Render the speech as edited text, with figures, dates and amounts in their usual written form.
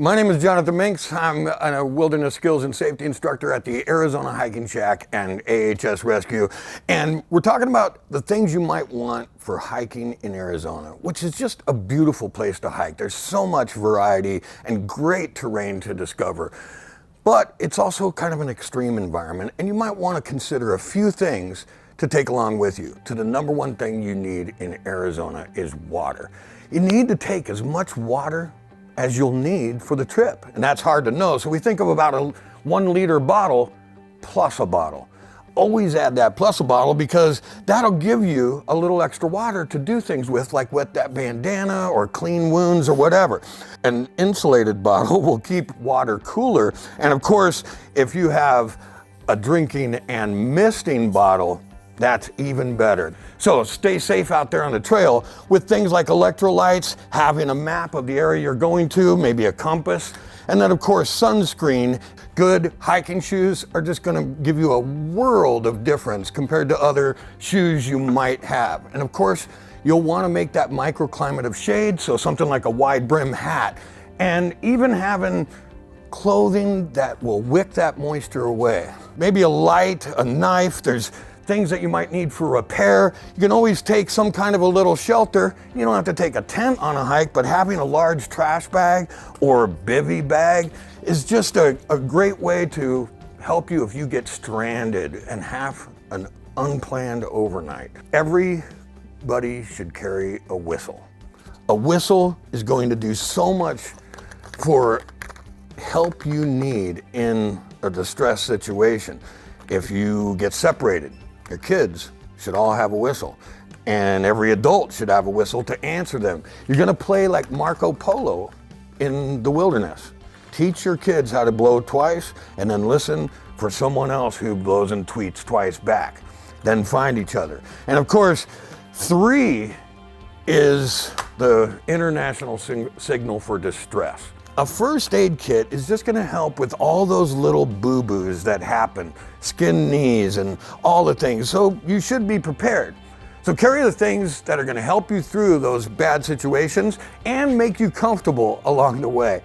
My name is Jonathan Minks. I'm a wilderness skills and safety instructor at the Arizona Hiking Shack and AHS Rescue. And we're talking about the things you might want for hiking in Arizona, which is just a beautiful place to hike. There's so much variety and great terrain to discover. But it's also kind of an extreme environment, and you might want to consider a few things to take along with you. To the number one thing you need in Arizona is water. You need to take as much water as you'll need for the trip. And that's hard to know. So we think of about a 1 liter bottle plus a bottle. Always add that plus a bottle because that'll give you a little extra water to do things with, like wet that bandana or clean wounds or whatever. An insulated bottle will keep water cooler. And of course, if you have a drinking and misting bottle, that's even better. So stay safe out there on the trail with things like electrolytes, having a map of the area you're going to, maybe a compass, and then of course sunscreen. Good hiking shoes are just gonna give you a world of difference compared to other shoes you might have. And of course, you'll wanna make that microclimate of shade, so something like a wide brim hat, and even having clothing that will wick that moisture away. Maybe a light, a knife, there's things that you might need for repair. You can always take some kind of a little shelter. You don't have to take a tent on a hike, but having a large trash bag or bivy bag is just a great way to help you if you get stranded and have an unplanned overnight. Everybody should carry a whistle. A whistle is going to do so much for help you need in a distress situation. If you get separated, your kids should all have a whistle, and every adult should have a whistle to answer them. You're gonna play like Marco Polo in the wilderness. Teach your kids how to blow twice and then listen for someone else who blows and tweets twice back. Then find each other. And of course, 3 is the international signal for distress. A first aid kit is just gonna help with all those little boo-boos that happen, skinned knees and all the things, so you should be prepared. So carry the things that are gonna help you through those bad situations and make you comfortable along the way.